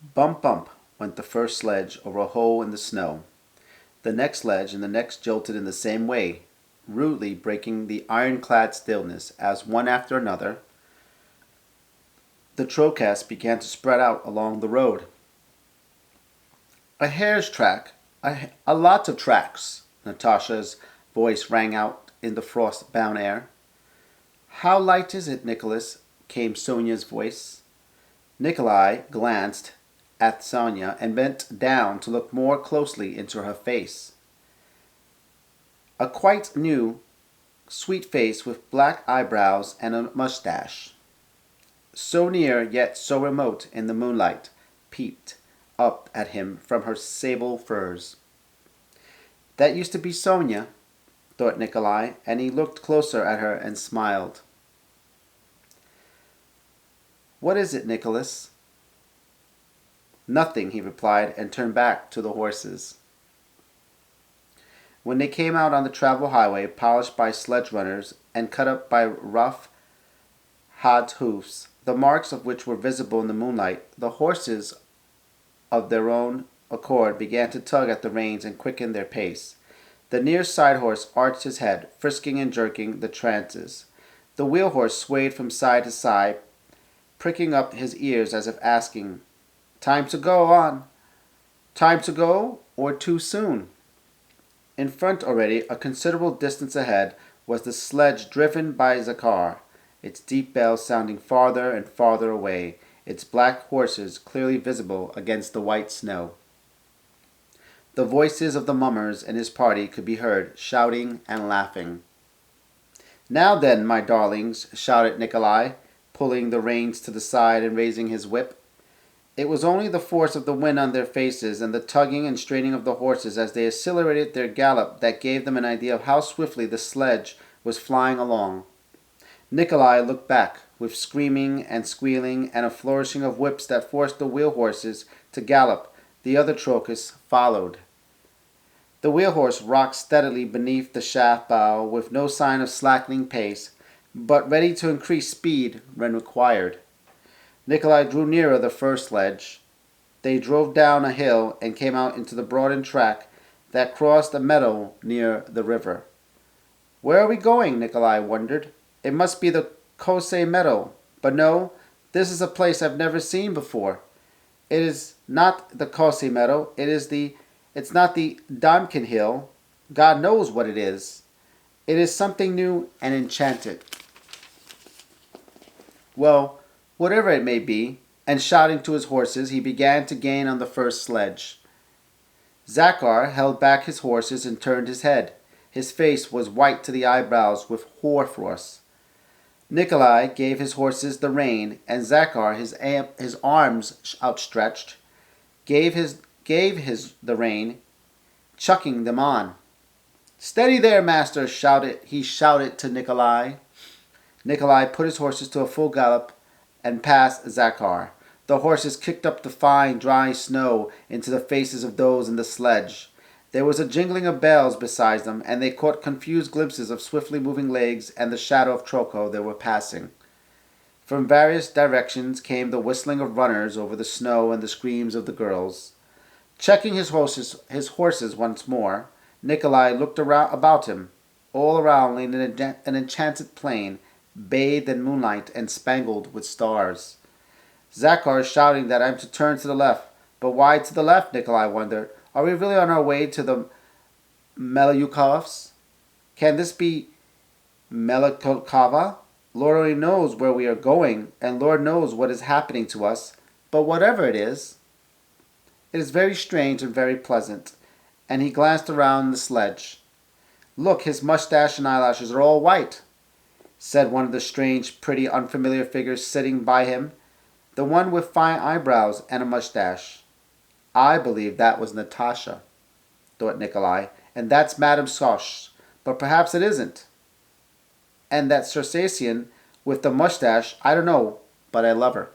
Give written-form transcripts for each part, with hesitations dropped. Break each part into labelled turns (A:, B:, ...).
A: Bump, bump went the first sledge over a hole in the snow. The next sledge and the next jolted in the same way, rudely breaking the ironclad stillness as one after another the trocas began to spread out along the road. A hare's track, a lot of tracks, Natasha's voice rang out in the frost-bound air. How light is it, Nicholas? Came Sonia's voice. Nikolai glanced at Sonya and bent down to look more closely into her face. A quite new, sweet face with black eyebrows and a mustache. So near yet so remote in the moonlight, peeped up at him from her sable furs. That used to be Sonya, thought Nikolai, and he looked closer at her and smiled. What is it, Nicholas? Nothing, he replied, and turned back to the horses. When they came out on the travel highway, polished by sledge runners and cut up by rough, hot hoofs, the marks of which were visible in the moonlight, the horses of their own accord began to tug at the reins and quicken their pace. The near side horse arched his head, frisking and jerking the trances. The wheel horse swayed from side to side, pricking up his ears as if asking, Time to go on. Time to go, or too soon? In front already, a considerable distance ahead, was the sledge driven by Zakhar, its deep bells sounding farther and farther away, its black horses clearly visible against the white snow. The voices of the mummers and his party could be heard, shouting and laughing. Now then, my darlings, shouted Nikolai, pulling the reins to the side and raising his whip. It was only the force of the wind on their faces and the tugging and straining of the horses as they accelerated their gallop that gave them an idea of how swiftly the sledge was flying along. Nikolai looked back, with screaming and squealing and a flourishing of whips that forced the wheel horses to gallop. The other trochus followed. The wheel horse rocked steadily beneath the shaft bow with no sign of slackening pace, but ready to increase speed when required. Nikolai drew nearer the first sledge. They drove down a hill and came out into the broadened track that crossed a meadow near the river. Where are we going? Nikolai wondered. It must be the Kose meadow, but no, this is a place I've never seen before. It is not the Kose meadow. It's not the Damkin hill. God knows what it is. It is something new and enchanted. Well, whatever it may be, and shouting to his horses, he began to gain on the first sledge. Zakhar held back his horses and turned his head. His face was white to the eyebrows with hoarfrost. Nikolai gave his horses the rein, and Zakhar, his arms outstretched, gave the rein, chucking them on. Steady there, master! He shouted to Nikolai. Nikolai put his horses to a full gallop and passed Zakhar. The horses kicked up the fine, dry snow into the faces of those in the sledge. There was a jingling of bells beside them, and they caught confused glimpses of swiftly moving legs and the shadow of Troko they were passing. From various directions came the whistling of runners over the snow and the screams of the girls. Checking his horses once more, Nikolai looked about him. All around lay an enchanted plain, bathed in moonlight and spangled with stars. Zakhar is shouting that I'm to turn to the left. But why to the left? Nikolai wondered. Are we really on our way to the Melyukovs? Can this be Melikova? Lord only knows where we are going, and Lord knows what is happening to us. But whatever it is very strange and very pleasant. And he glanced around the sledge. Look, his mustache and eyelashes are all white, said one of the strange, pretty, unfamiliar figures sitting by him, the one with fine eyebrows and a mustache. I believe that was Natasha, thought Nikolai, and that's Madame Sosh, but perhaps it isn't. And that Circassian with the mustache, I don't know, but I love her.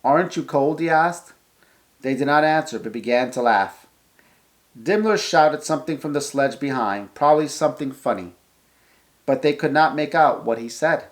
A: Aren't you cold? He asked. They did not answer, but began to laugh. Dimmler shouted something from the sledge behind, probably something funny, but they could not make out what he said.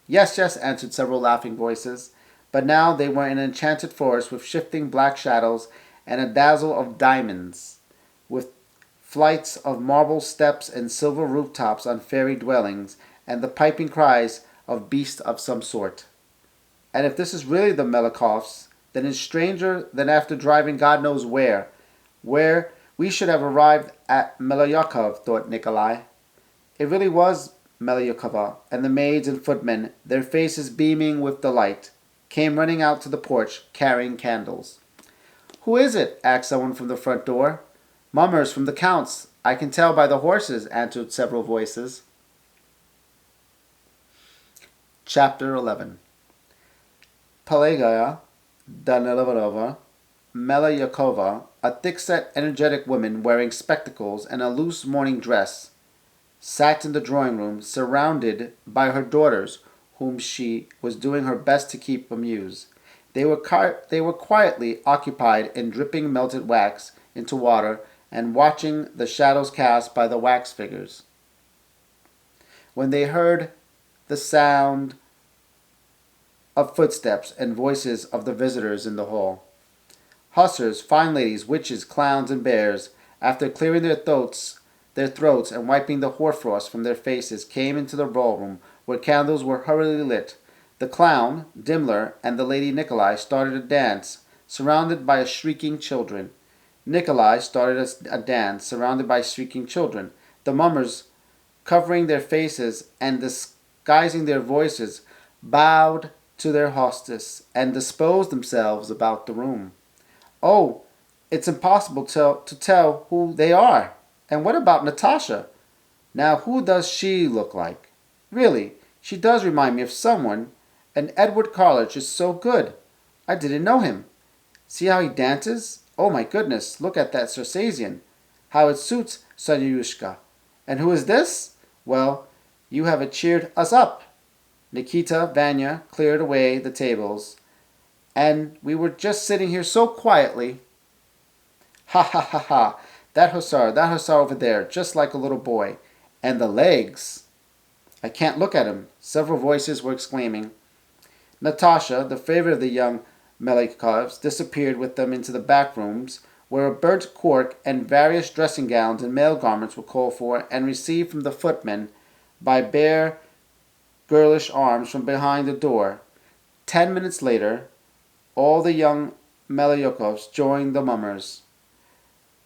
A: Yes, yes, answered several laughing voices. but now they were in an enchanted forest with shifting black shadows and a dazzle of diamonds, with flights of marble steps and silver rooftops on fairy dwellings, and the piping cries of beasts of some sort. And if this is really the Melikovs, then it's stranger than after driving God knows where we should have arrived at Melyakov, thought Nikolai. It really was Melyakova, and the maids and footmen, their faces beaming with delight, came running out to the porch, carrying candles. "Who is it?" asked someone from the front door. "Mummers from the Count's. I can tell by the horses," answered several voices. Chapter 11. Pelageya Danilovna Melyakova, a thick-set, energetic woman wearing spectacles and a loose morning dress, sat in the drawing-room, surrounded by her daughters, whom she was doing her best to keep amused. They were quietly occupied in dripping melted wax into water and watching the shadows cast by the wax figures. When they heard the sound of footsteps and voices of the visitors in the hall, hussars, fine ladies, witches, clowns, and bears, after clearing their throats and wiping the hoarfrost from their faces, came into the ballroom, where candles were hurriedly lit. The clown, Dimmler, and the lady Nikolai started a dance, surrounded by shrieking children. Nikolai started a dance, surrounded by shrieking children. The mummers, covering their faces and disguising their voices, bowed to their hostess and disposed themselves about the room. "Oh, it's impossible to tell who they are. And what about Natasha? Now, who does she look like? Really, she does remind me of someone. And Edward College is so good. I didn't know him. See how he dances? Oh my goodness, look at that Circassian. How it suits Sonyushka. And who is this? Well, you have cheered us up." Nikita, Vanya cleared away the tables, and we were just sitting here so quietly. "Ha ha ha ha! That hussar over there, just like a little boy. And the legs! I can't look at him," several voices were exclaiming. Natasha, the favorite of the young Melykovs, disappeared with them into the back rooms, where a burnt cork and various dressing gowns and male garments were called for and received from the footmen by bare, girlish arms from behind the door. 10 minutes later, all the young Melyakovs joined the mummers.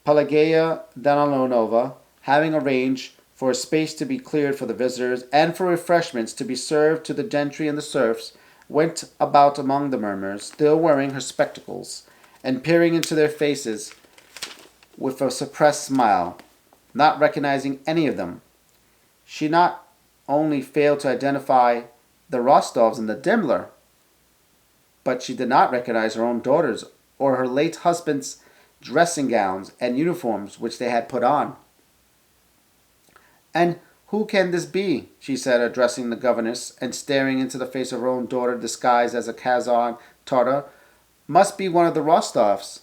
A: Pelageya Danilovna, having arranged for a space to be cleared for the visitors and for refreshments to be served to the gentry and the serfs, went about among the mummers, still wearing her spectacles, and peering into their faces with a suppressed smile, not recognizing any of them. She not only failed to identify the Rostovs and the Dimmler, but she did not recognize her own daughters or her late husband's dressing gowns and uniforms which they had put on. "And who can this be?" she said, addressing the governess and staring into the face of her own daughter disguised as a Kazan Tartar. "Must be one of the Rostovs."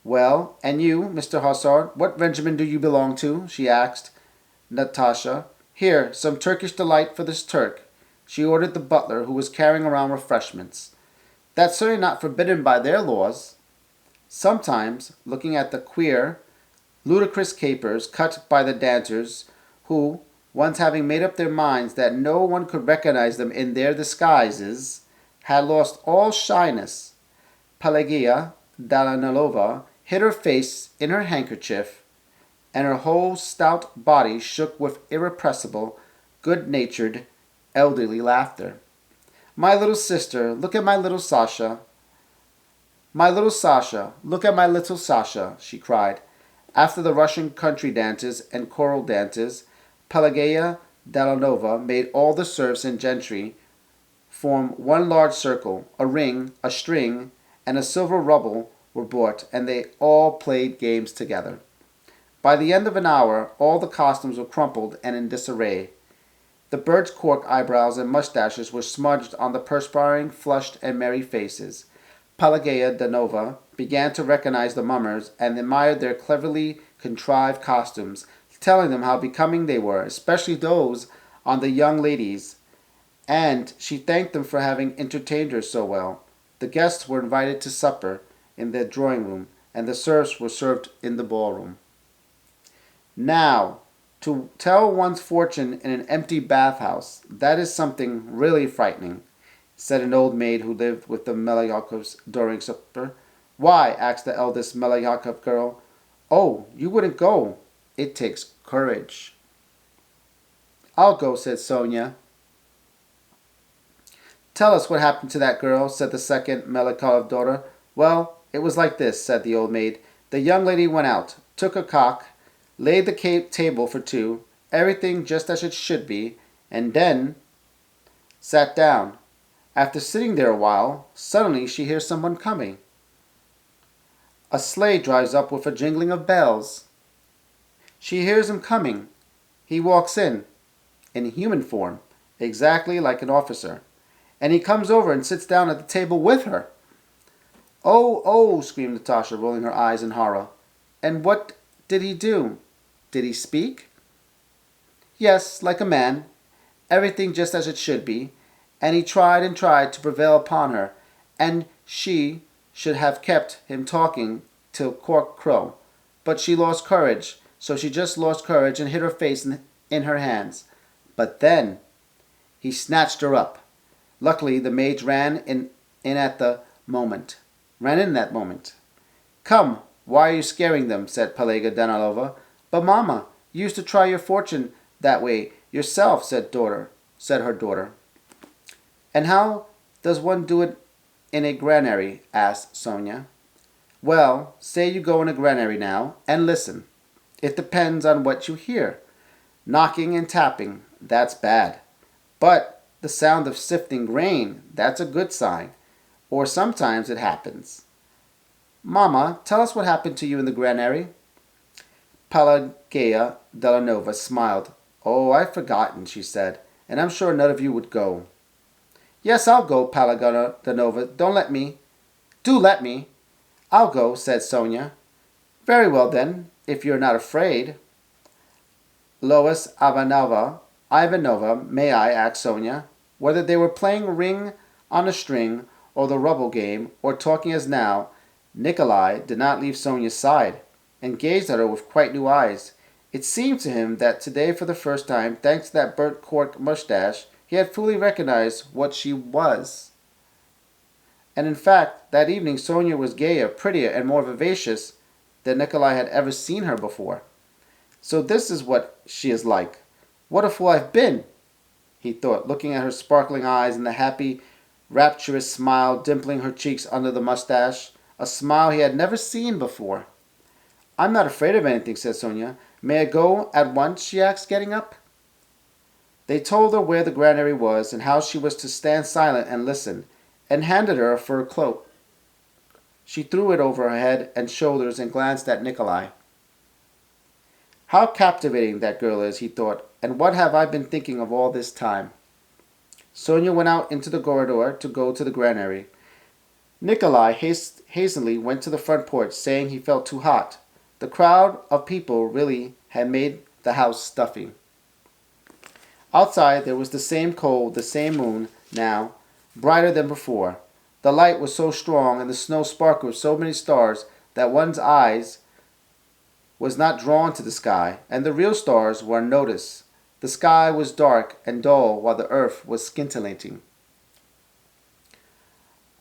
A: "Well, and you, Mr. Hussar, what regiment do you belong to?" she asked Natasha. "Here, some Turkish Delight for this Turk," she ordered the butler, who was carrying around refreshments. "That's certainly not forbidden by their laws." Sometimes, looking at the queer, ludicrous capers cut by the dancers, who, once having made up their minds that no one could recognize them in their disguises, had lost all shyness, Pelageya Danilovna hid her face in her handkerchief, and her whole stout body shook with irrepressible, good-natured, elderly laughter. "My little sister, look at my little Sasha. My little Sasha, look at my little Sasha," she cried. After the Russian country dances and choral dances, Pelageya Danilovna made all the serfs and gentry form one large circle. A ring, a string, and a silver ruble were brought, and they all played games together. By the end of an hour, all the costumes were crumpled and in disarray. The birch cork eyebrows and mustaches were smudged on the perspiring, flushed, and merry faces. Pelageya Danilovna began to recognize the mummers and admired their cleverly contrived costumes, telling them how becoming they were, especially those on the young ladies, and she thanked them for having entertained her so well. The guests were invited to supper in the drawing room, and the serfs were served in the ballroom. Now, to tell one's fortune in an empty bathhouse, that is something really frightening, said an old maid who lived with the Melayakovs during supper. Why? Asked the eldest Melayakov girl. Oh, you wouldn't go. It takes courage. I'll go, said Sonya. Tell us what happened to that girl, said the second Melayakov daughter. Well, it was like this, said the old maid. The young lady went out, took a cock, laid the table for two, everything just as it should be, and then sat down. After sitting there a while, suddenly she hears someone coming. A sleigh drives up with a jingling of bells. She hears him coming. He walks in human form, exactly like an officer, and he comes over and sits down at the table with her. Oh, oh, screamed Natasha, rolling her eyes in horror. And what did he do? Did he speak? Yes, like a man, everything just as it should be, and he tried and tried to prevail upon her, and she should have kept him talking till cock crow. But she lost courage, so she just lost courage and hid her face in her hands. But then he snatched her up. Luckily, the maids ran in that moment. Come, why are you scaring them? Said Pelagea Danilova. But mamma, you used to try your fortune that way yourself, said her daughter. And how does one do it in a granary? Asked Sonya. Well, say you go in a granary now, and listen. It depends on what you hear. Knocking and tapping, that's bad. But the sound of sifting grain, that's a good sign. Or sometimes it happens. Mamma, tell us what happened to you in the granary. Pelagea Delanova smiled. Oh, I've forgotten, she said, and I'm sure none of you would go. Yes, I'll go, Pelagea Delanova. Do let me. I'll go, said Sonya. Very well, then, if you're not afraid. Lois Ivanova, may I ask Sonya, whether they were playing ring on a string, or the rubble game, or talking as now, Nikolai did not leave Sonya's side, and gazed at her with quite new eyes. It seemed to him that today for the first time, thanks to that burnt cork mustache, he had fully recognized what she was. And in fact, that evening Sonya was gayer, prettier, and more vivacious than Nikolai had ever seen her before. So this is what she is like. What a fool I've been, he thought, looking at her sparkling eyes and the happy, rapturous smile dimpling her cheeks under the mustache, a smile he had never seen before. I'm not afraid of anything, said Sonya. May I go at once? She asked, getting up. They told her where the granary was and how she was to stand silent and listen, and handed her a fur cloak. She threw it over her head and shoulders and glanced at Nikolai. How captivating that girl is, he thought, and what have I been thinking of all this time? Sonya went out into the corridor to go to the granary. Nikolai hastily went to the front porch, saying he felt too hot. The crowd of people really had made the house stuffy. Outside there was the same cold, the same moon, now, brighter than before. The light was so strong and the snow sparkled with so many stars that one's eyes was not drawn to the sky, and the real stars were unnoticed. The sky was dark and dull while the earth was scintillating.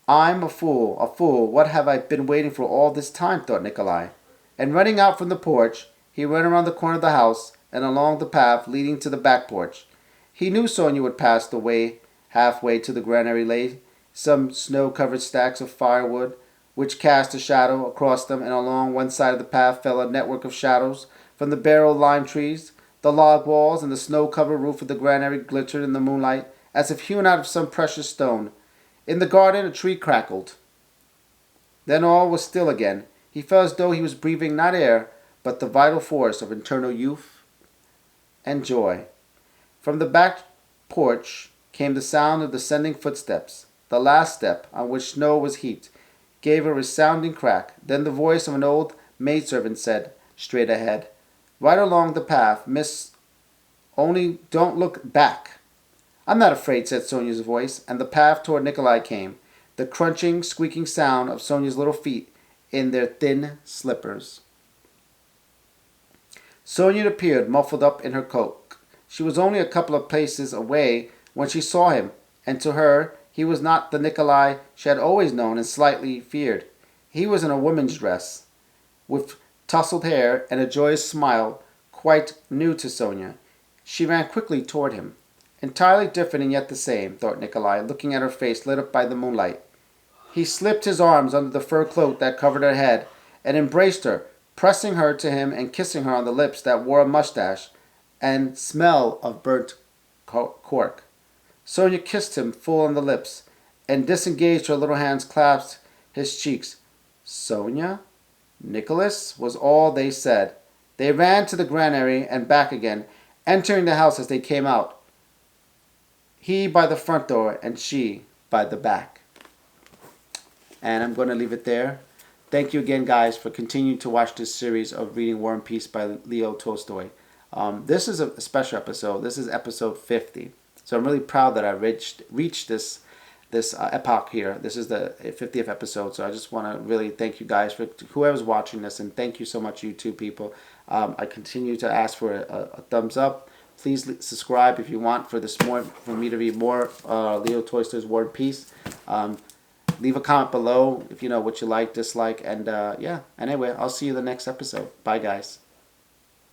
A: I'm a fool, what have I been waiting for all this time, thought Nikolai. And running out from the porch, he ran around the corner of the house and along the path leading to the back porch. He knew Sonya would pass the way halfway to the granary lay some snow-covered stacks of firewood, which cast a shadow across them, and along one side of the path fell a network of shadows from the bare old lime trees. The log walls and the snow-covered roof of the granary glittered in the moonlight as if hewn out of some precious stone. In the garden a tree crackled. Then all was still again. He felt as though he was breathing not air, but the vital force of eternal youth and joy. From the back porch came the sound of descending footsteps. The last step, on which snow was heaped, gave a resounding crack. Then the voice of an old maidservant said, straight ahead, "Right along the path, miss, only don't look back. I'm not afraid, said Sonya's voice, and the path toward Nikolai came, the crunching, squeaking sound of Sonya's little feet in their thin slippers. Sonya appeared, muffled up in her cloak. She was only a couple of paces away when she saw him, and to her he was not the Nikolai she had always known and slightly feared. He was in a woman's dress, with tousled hair and a joyous smile quite new to Sonya. She ran quickly toward him. Entirely different and yet the same, thought Nikolai, looking at her face lit up by the moonlight. He slipped his arms under the fur cloak that covered her head and embraced her, pressing her to him and kissing her on the lips that wore a mustache and smell of burnt cork. Sonya kissed him full on the lips and disengaged her little hands clasped his cheeks. Sonya? Nicholas? Was all they said. They ran to the granary and back again, entering the house as they came out. He by the front door and she by the back. And I'm going to leave it there. Thank you again, guys, for continuing to watch this series of reading War and Peace by Leo Tolstoy. This is a special episode. This is episode 50. So I'm really proud that I reached this epoch here. This is the 50th episode. So I just want to really thank you guys for whoever's watching this, and thank you so much, YouTube people. I continue to ask for a thumbs up. Please subscribe if you want for me to read more Leo Tolstoy's War and Peace. Leave a comment below if you know what you like, dislike, and yeah. Anyway, I'll see you in the next episode. Bye, guys.